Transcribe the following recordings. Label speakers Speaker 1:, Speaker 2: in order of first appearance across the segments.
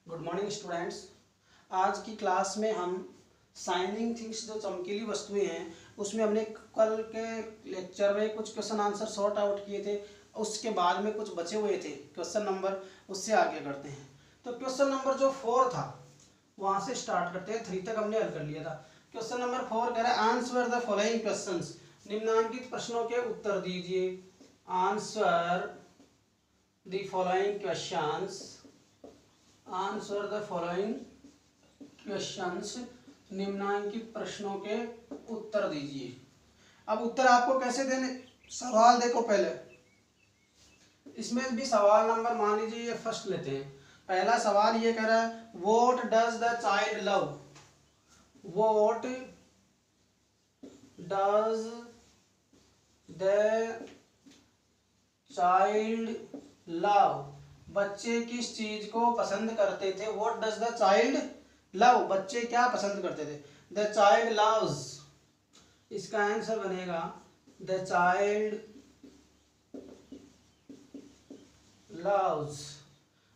Speaker 1: Good morning students. आज की class में हम शाइनिंग थिंग्स जो चमकीली वस्तुएं हैं उसमें हमने कल के लेक्चर में कुछ क्वेश्चन आंसर सॉर्ट आउट किए थे। उसके बाद में कुछ बचे हुए थे क्वेश्चन नंबर, उससे आगे करते हैं। तो क्वेश्चन नंबर जो 4 था वहाँ से स्टार्ट करते हैं। 3 तक हमने हल कर लिया था। क्वेश्चन नंबर 4 कह रहा है आंसर द फॉलोइंग क्वेश्चंस, निम्नलिखित प्रश्नों के उत्तर दीजिए। Answer the following questions, answer the following questions, निम्नलिखित प्रश्नों के उत्तर दीजिए। अब उत्तर आपको कैसे देने, सवाल देखो पहले। इसमें भी सवाल नंबर मान लीजिए ये फर्स्ट लेते हैं। पहला सवाल ये कह रहा है what does the child love, what does the child love, बच्चे किस चीज को पसंद करते थे। What does the child love, बच्चे क्या पसंद करते थे। द चाइल्ड लव्स, इसका आंसर बनेगा द चाइल्ड लव्स,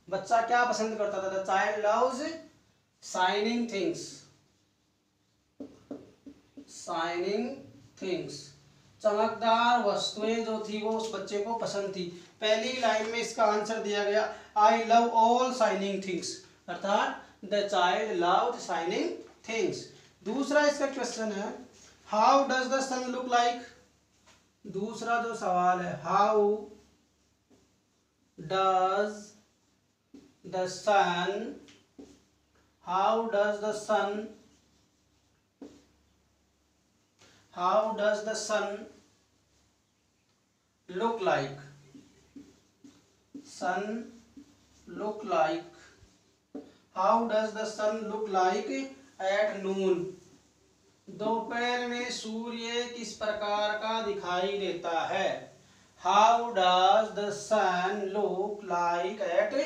Speaker 1: बच्चा क्या पसंद करता था। The child loves shining things, shining things, चमकदार वस्तुएं जो थी वो उस बच्चे को पसंद थी। पहली लाइन में इसका आंसर दिया गया I love all shining things, अर्थात the child loved shining things. दूसरा इसका क्वेश्चन है how does the sun look like, दूसरा जो सवाल है how does the sun, how does the sun, how does the sun look like, sun look like, how does the sun look like at noon, दोपहर में सूर्य किस प्रकार का दिखाई देता है। how does the sun look like at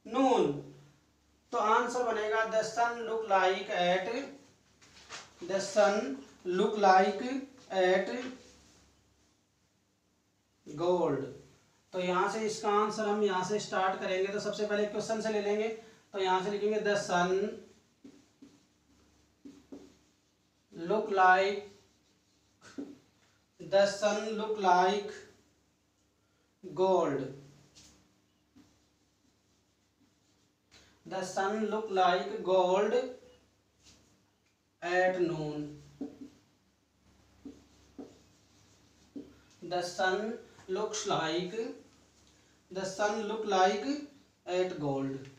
Speaker 1: noon, तो answer बनेगा the sun look like at, the sun look like at gold. तो यहाँ से इसका आंसर हम यहाँ से स्टार्ट करेंगे। तो सबसे पहले क्वेश्चन से ले लेंगे। तो यहाँ से लिखेंगे the sun look like, the sun look like gold, the sun look like gold at noon, the sun looks like, the sun look like at gold,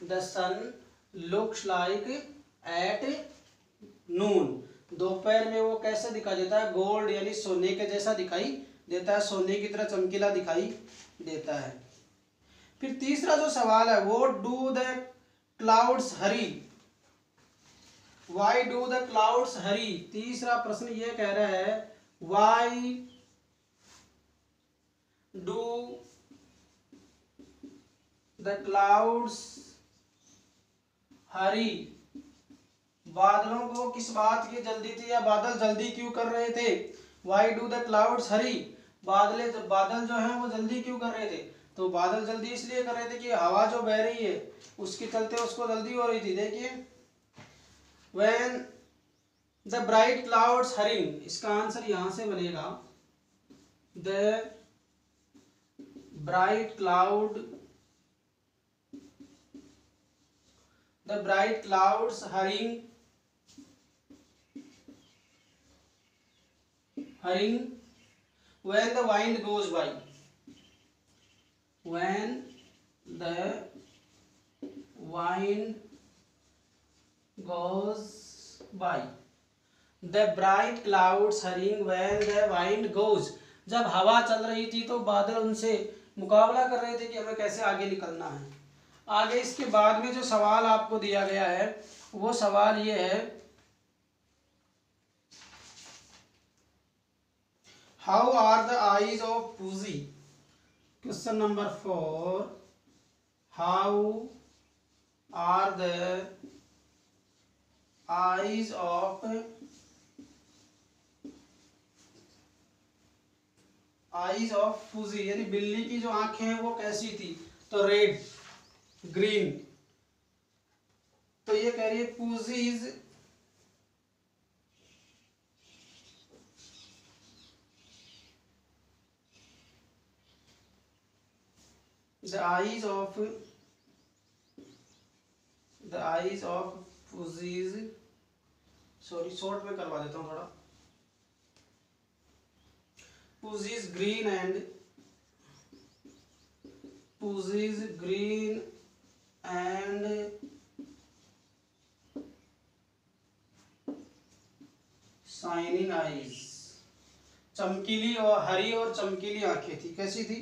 Speaker 1: the sun looks like at noon, दोपहर में वो कैसे दिखाई देता है, gold यानी सोने के जैसा दिखाई देता है, सोने की तरह चमकीला दिखाई देता है। फिर तीसरा जो सवाल है what do the clouds hurry, why do the clouds hurry, तीसरा प्रश्न ये कह रहा है why do the clouds hurry, बादलों को किस बात की जल्दी थी या बादल जल्दी क्यों कर रहे थे। why do the clouds hurry, बादल जो हैं वो जल्दी क्यों कर रहे थे। तो बादल जल्दी इसलिए कर रहे थे कि हवा जो बह रही है उसके चलते उसको जल्दी हो रही थी। देखिए when the bright clouds hurrying, इसका आंसर यहां से बनेगा the bright cloud, the bright clouds hurrying, hurrying when the wind goes by, when the wind goes by, the bright clouds hurrying when the wind goes, जब हवा चल रही थी तो बादल उनसे मुकाबला कर रहे थे कि हमें कैसे आगे निकलना है। आगे इसके बाद में जो सवाल आपको दिया गया है वो सवाल ये है how are the eyes of pussy, question number 4, how are the eyes of, eyes of pussy यानी बिल्ली की जो आंखें हैं वो कैसी थी। तो रेड, ग्रीन। तो ये कह रही है pussy's the eyes of pussy's, sorry short में करवा देता हूँ थोड़ा, pussy's green and shining eyes. चमकीली और हरी और चमकीली आंखें थी। कैसी थी?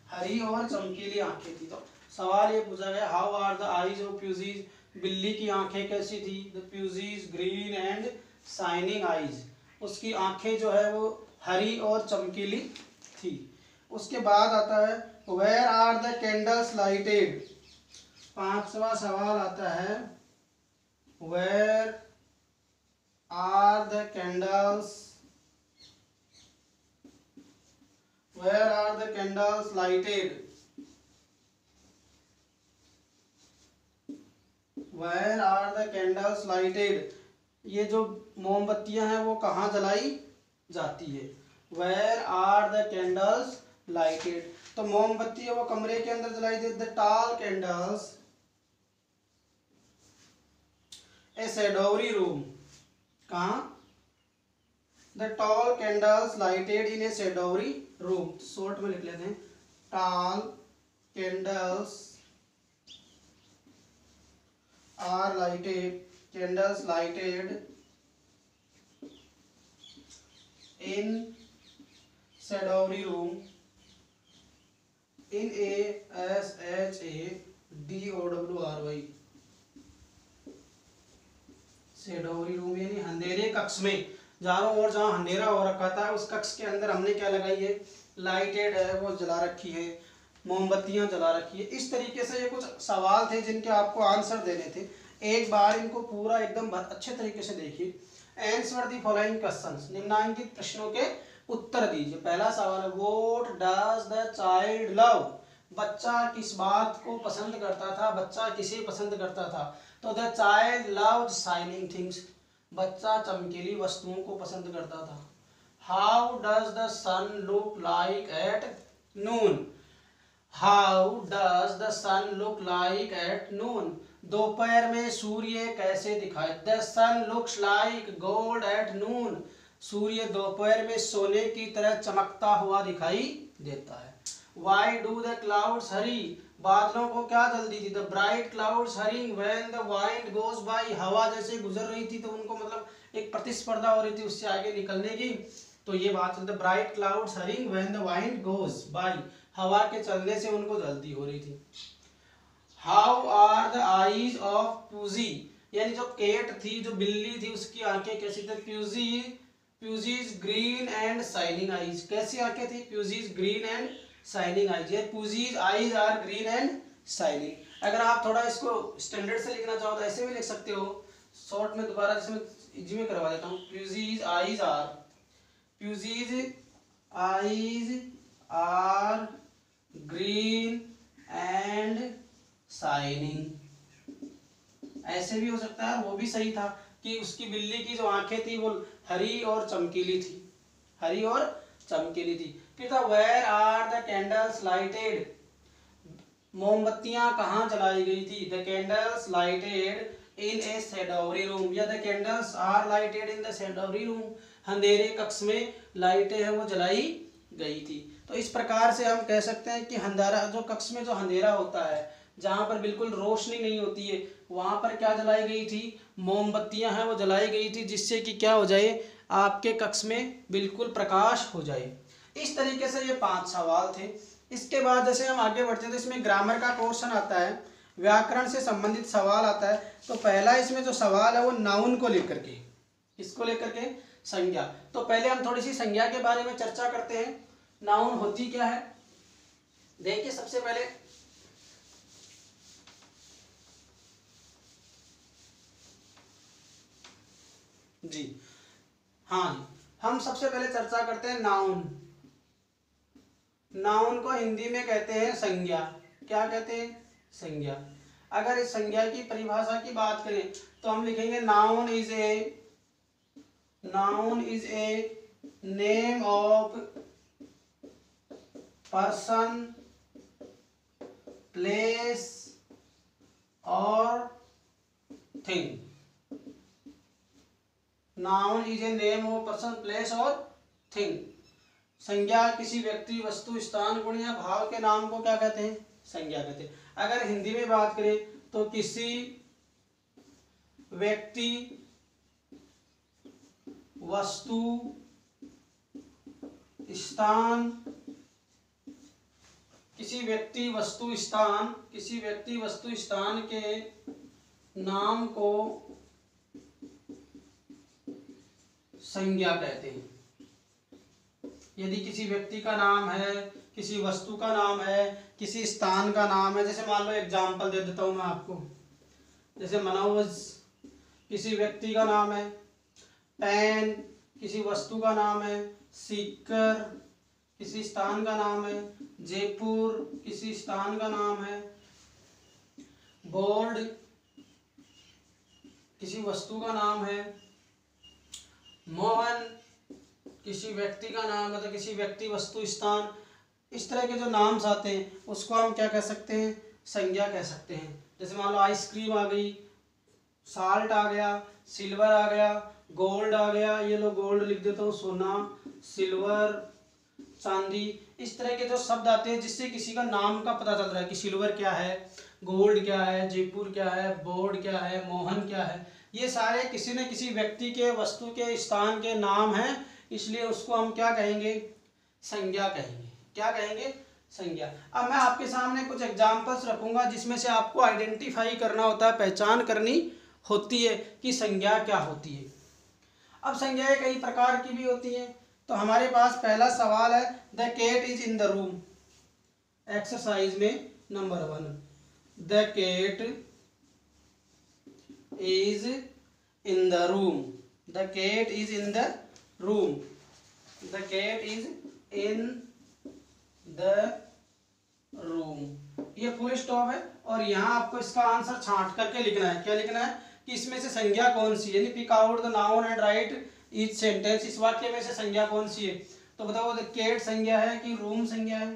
Speaker 1: हरी और चमकीली आंखें थी। तो सवाल ये पूछा गया, how are the eyes of pussy's, बिल्ली की आंखें कैसी थी? The pussy's green and shining eyes, उसकी आंखें जो है वो हरी और चमकीली थी। उसके बाद आता है where are the candles lighted. पांचवा सवाल आता है where are the candles lighted, where are the candles lighted, ये जो मोमबत्तियां हैं वो कहाँ जलाई जाती है? Where are the candles lighted, तो मोमबत्ती है वो कमरे के अंदर जलाई जाती है। The tall candles a shadowy room, कहाँ? The tall candles lighted in a shadowy room, short में लिख लेते हैं, tall candles are lighted, candles lighted in shadowy room, in ASHADOWRY, shadowy room यानी अंधेरे कक्ष में, चारों ओर जहाँ अंधेरा हो रखा था उस कक्ष के अंदर हमने क्या लगाई है? लाइटेड है वो जला रखी है, मोमबत्तियां जला रखी है। इस तरीके से ये कुछ सवाल थे जिनके आपको आंसर देने थे। एक बार इनको पूरा एकदम अच्छे तरीके से देखिए। आंसर द फॉलोइंग क्वेश्चंस, निम्नलिखित प्रश्नों के उत्तर दीजिए। पहला सवाल है what does the child love, बच्चा किस बात को पसंद करता था? बच्चा किसे पसंद करता था? तो the child loved shining things, बच्चा चमकीली वस्तुओं को पसंद करता था। How does the sun look like at noon, how does the sun look like at noon, दोपहर में सूर्य कैसे दिखाई? The sun looks like gold at noon, सूर्य दोपहर में सोने की तरह चमकता हुआ दिखाई देता है। Why do the clouds hurry, बादलों को क्या जल्दी थी? The bright clouds hurrying when the wind goes by, हवा जैसे गुजर रही थी तो उनको मतलब एक प्रतिस्पर्धा हो रही थी उससे आगे निकलने की, तो ये बात चलती है bright clouds hurrying when the wind goes by, हवा के चलने से उनको जल्दी हो रही थी। How are the eyes of Pussy, यानी जो केट थी, जो बिल्ली थी, उसकी आंखें कैसी थी? Pussy's green and shining eyes, कैसी आंखें थी? Pussy's green and shining eyes, Pussy's eyes are green and shining। अगर आप थोड़ा इसको स्टैंडर्ड से लिखना चाहो तो ऐसे भी लिख सकते हो, शॉर्ट में दोबारा जिसमें इजी में करवा देता हूँ। Pussy's eyes are green and shining, ऐसे भी हो सकता है। वो भी सही था कि उसकी बिल्ली की जो आंखें थी वो हरी और चमकीली थी, हरी और चमकीली थी। फिर था where are the candles lighted, मोमबत्तियां कहाँ जलाई गई थी? The candles lighted in a shadowy room, या the candles are lighted in the shadowy room, अंधेरे कक्ष में लाइटें हैं वो जलाई गई थी। तो इस प्रकार से हम कह सकते हैं कि अंधेरा, जो कक्ष में जो अंधेरा होता है, जहाँ पर बिल्कुल रोशनी नहीं होती है, वहाँ पर क्या जलाई गई थी? मोमबत्तियां हैं वो जलाई गई थी, जिससे कि क्या हो जाए? आपके कक्ष में बिल्कुल प्रकाश हो जाए। इस तरीके से ये 5 सवाल थे। इसके बाद जैसे हम आगे बढ़ते हैं तो इसमें ग्रामर का क्वेश्चन आता है, व्याकरण से संबंधित सवाल आता है। तो पहला इसमें जो सवाल है वो नाउन को लेकर के, इसको लेकर के संज्ञा। तो पहले हम थोड़ी सी संज्ञा के बारे में चर्चा करते हैं। नाउन होती क्या है? देखिए सबसे पहले जी, हाँ, हम सबसे पहले चर्चा करते हैं नाउन। नाउन को हिंदी में कहते हैं संज्ञा। क्या कहते हैं? संज्ञा। अगर इस संज्ञा की परिभाषा की बात करें तो हम लिखेंगे noun is a name of person, place और thing. Noun is a name of person, place और थिंग। संज्ञा किसी व्यक्ति, वस्तु, स्थान, गुण या भाव के नाम को क्या कहते हैं? संज्ञा कहते हैं। अगर हिंदी में बात करें तो किसी व्यक्ति, वस्तु, स्थान, किसी व्यक्ति वस्तु स्थान के नाम को संज्ञा कहते हैं। यदि किसी व्यक्ति का नाम है, किसी वस्तु का नाम है, किसी स्थान का नाम है, जैसे मान लो एग्जाम्पल दे देता हूं मैं आपको, जैसे मनोज किसी व्यक्ति का नाम है, पेन किसी वस्तु का नाम है, सीकर किसी स्थान का नाम है, जयपुर किसी स्थान का नाम है, बोर्ड किसी वस्तु का नाम है, मोहन किसी व्यक्ति का नाम है, तो किसी व्यक्ति, वस्तु, स्थान, इस तरह के जो नाम्स आते हैं उसको हम क्या कह सकते हैं? संज्ञा कह सकते हैं। जैसे मान लो आइसक्रीम आ गई, साल्ट आ गया, सिल्वर आ गया, गोल्ड आ गया, ये लो गोल्ड लिख देता हूँ, सोना, सिल्वर, चांदी, इस तरह के जो शब्द आते हैं जिससे किसी का नाम का पता चल रहा है कि सिल्वर क्या है, गोल्ड क्या है, जयपुर क्या है, बोर्ड क्या है, मोहन क्या है, ये सारे किसी न किसी व्यक्ति के, वस्तु के, स्थान के नाम हैं, इसलिए उसको हम क्या कहेंगे? संज्ञा कहेंगे। क्या कहेंगे? संज्ञा। अब मैं आपके सामने कुछ एग्जाम्पल्स रखूंगा जिसमें से आपको आइडेंटिफाई करना होता है, पहचान करनी होती है कि संज्ञा क्या होती है। अब संज्ञाएं कई प्रकार की भी होती हैं, तो हमारे पास पहला सवाल है, the cat is in the room. Exercise में number 1, the cat is in the room. The cat is in the room. The cat is in the room. ये फुल स्टॉप है और यहाँ आपको इसका आंसर छांट करके लिखना है। क्या लिखना है? कि इसमें से संज्ञा कौन सी है, यानी pick out the noun and write each sentence. इस वाक्य में से संज्ञा कौन सी है? तो बताओ, द कैट संज्ञा है कि रूम संज्ञा है?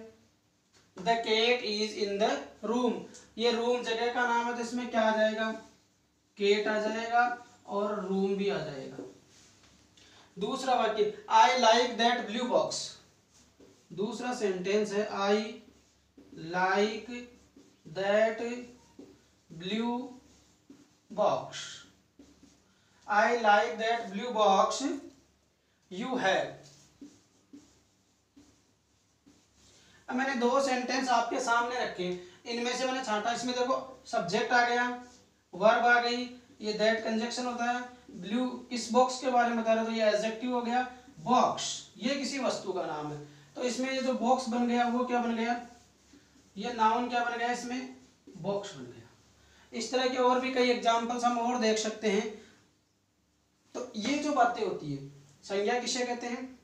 Speaker 1: The cat is in the room, ये रूम जगह का नाम है, तो इसमें क्या आ जाएगा? कैट आ जाएगा और रूम भी आ जाएगा। दूसरा वाक्य, I like that blue box. दूसरा सेंटेंस है, I like that blue box. I like that blue box you have. अब मैंने दो सेंटेंस आपके सामने रखे, इनमें से मैंने छांटा। इसमें देखो, सब्जेक्ट आ गया, वर्ब आ गई, ये दैट कंजक्शन होता है, ब्लू किस बॉक्स के बारे में बता रहा है, तो ये एडजेक्टिव हो गया। बॉक्स ये किसी वस्तु का नाम है, तो इसमें ये जो बॉक्स बन गया वो क्या बन गया? ये नाउन क्या बन गया? इसमें बॉक्स बन गया। इस तरह के और भी कई एग्जांपल्स हम और देख सकते हैं। तो ये जो बातें होती है, संज्ञा किसे कहते हैं,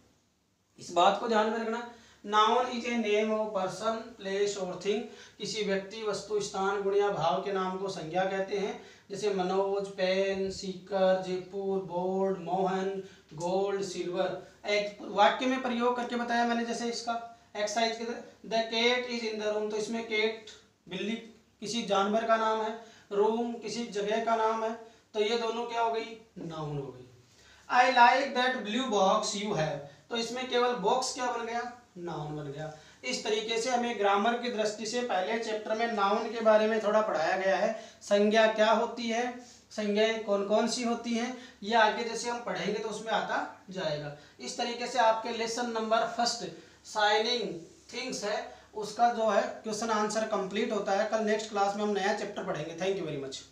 Speaker 1: इस बात को ध्यान में रखना। Noun is a name of person, place और थिंग। किसी व्यक्ति, वस्तु, स्थान, गुण या भाव के नाम को संज्ञा कहते हैं। जैसे Manoj, pen, Sikar, Jaipur, board, Mohan, gold, silver. एक वाक्य में प्रयोग करके बताया मैंने, जैसे इसका एक्सरसाइज के तरह, the cat is in the room. तो इसमें कैट बिल्ली किसी जानवर का नाम है, रूम किसी जगह का नाम है, तो ये दोनों क्या हो गई? नाउन हो गई। I like that blue box you have, तो इसमें केवल बॉक्स क्या बन गया? नाउन बन गया। इस तरीके से हमें ग्रामर की दृष्टि से पहले चैप्टर में नाउन के बारे में थोड़ा पढ़ाया गया है। संज्ञा क्या होती है, संज्ञाएं कौन कौन सी होती हैं, ये आगे जैसे हम पढ़ेंगे तो उसमें आता जाएगा। इस तरीके से आपके लेसन नंबर 1 साइनिंग थिंग्स है, उसका जो है क्वेश्चन आंसर कंप्लीट होता है। कल नेक्स्ट क्लास में हम नया चैप्टर पढ़ेंगे। Thank you very much.